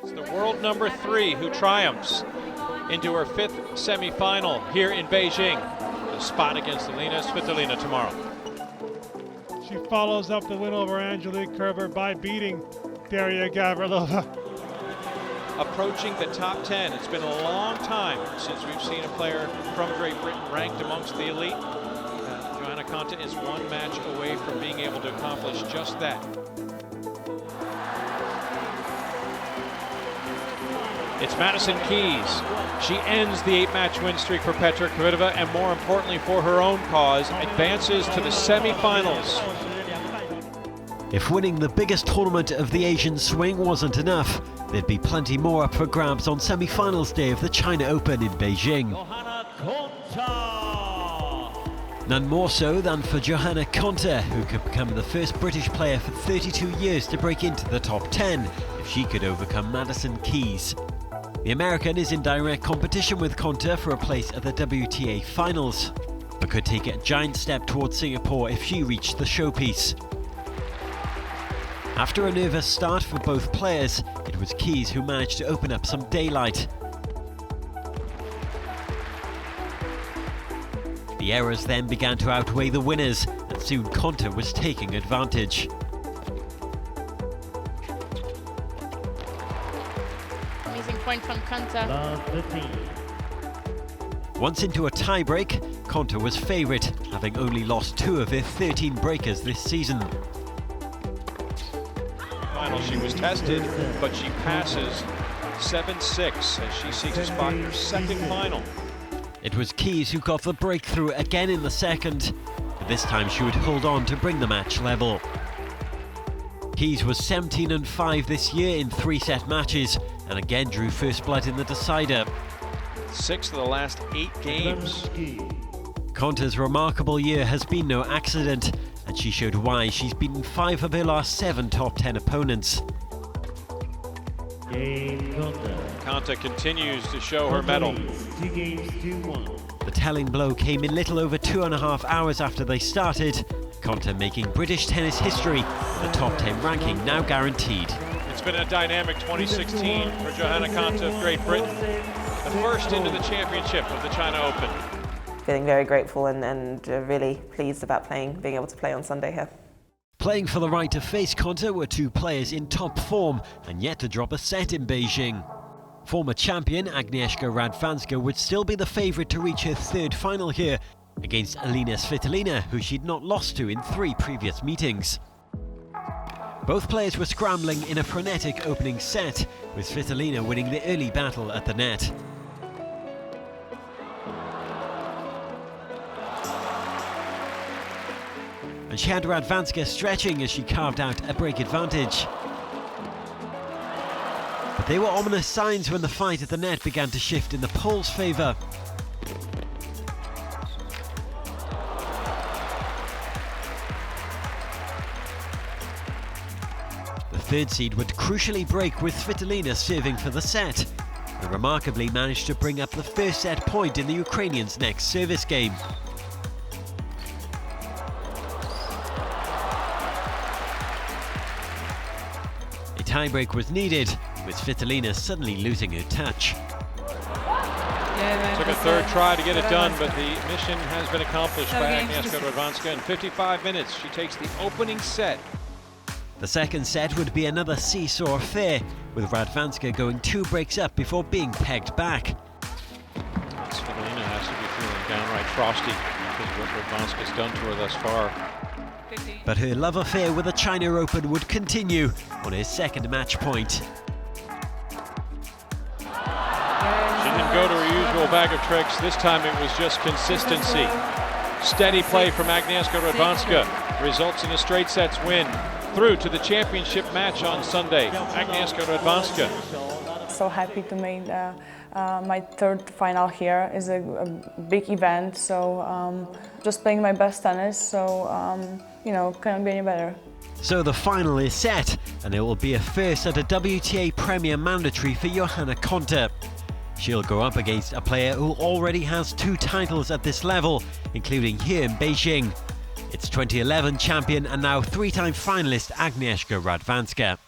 It's the world number 3 who triumphs into her 5th semi-final here in Beijing. The spot against Alina Svitolina tomorrow. She follows up the win over Angelique Kerber by beating Daria Gavrilova. Approaching the top 10. It's been a long time since we've seen a player from Great Britain ranked amongst the elite. Johanna Konta is 1 match away from being able to accomplish just that. It's Madison Keys. She ends the 8-match win streak for Petra Kvitova, and more importantly for her own cause, advances to the semi-finals. If winning the biggest tournament of the Asian swing wasn't enough, there'd be plenty more up for grabs on semi-finals day of the China Open in Beijing. None more so than for Johanna Konta, who could become the first British player for 32 years to break into the top 10 if she could overcome Madison Keys. The American is in direct competition with Konta for a place at the WTA Finals, but could take a giant step towards Singapore if she reached the showpiece. After a nervous start for both players, it was Keys who managed to open up some daylight. The errors then began to outweigh the winners, and soon Konta was taking advantage. Amazing point from Konta. Once into a tie-break, Konta was favourite, having only lost 2 of her 13 breakers this season. She was tested, but she passes 7-6 as she seeks a spot in her 2nd final. It was Keys who got the breakthrough again in the 2nd, but this time she would hold on to bring the match level. Keys was 17-5 this year in 3-set matches, and again drew first blood in the decider. 6 of the last 8 games. Konta's remarkable year has been no accident, and she showed why she's beaten 5 of her last 7 top 10 opponents. Konta continues to show her mettle. The telling blow came in little over 2.5 hours after they started, Konta making British tennis history with a top 10 ranking now guaranteed. It's been a dynamic 2016 for Johanna Konta of Great Britain, the first into the championship of the China Open. Feeling very grateful and really pleased about being able to play on Sunday here. Playing for the right to face Konta were 2 players in top form and yet to drop a set in Beijing. Former champion Agnieszka Radwanska would still be the favourite to reach her 3rd final here against Alina Svitolina, who she'd not lost to in 3 previous meetings. Both players were scrambling in a frenetic opening set, with Svitolina winning the early battle at the net. And she had Radwanska stretching as she carved out a break advantage. But they were ominous signs when the fight at the net began to shift in the Poles' favour. The 3rd seed would crucially break with Svitolina serving for the set, and remarkably managed to bring up the 1st set point in the Ukrainians' next service game. Tiebreak was needed, with Svitolina suddenly losing her touch. Took a 3rd try to get it done, but the mission has been accomplished by Agnieszka Radwanska. In 55 minutes, she takes the opening set. The 2nd set would be another seesaw affair, with Radwanska going 2 breaks up before being pegged back. Svitolina has to be feeling downright frosty because of what Radwanska's done to her thus far. But her love affair with the China Open would continue on her 2nd match point. She didn't go to her usual bag of tricks. This time it was just consistency. Steady play from Agnieszka Radwanska results in a straight sets win through to the championship match on Sunday. Agnieszka Radwanska. So happy to make my 3rd final here. Is a big event, so just playing my best tennis, so you know, can't be any better. So the final is set, and it will be a first at a WTA Premier mandatory for Johanna Konta. She'll go up against a player who already has 2 titles at this level, including here in Beijing. It's 2011 champion and now three-time finalist Agnieszka Radwanska.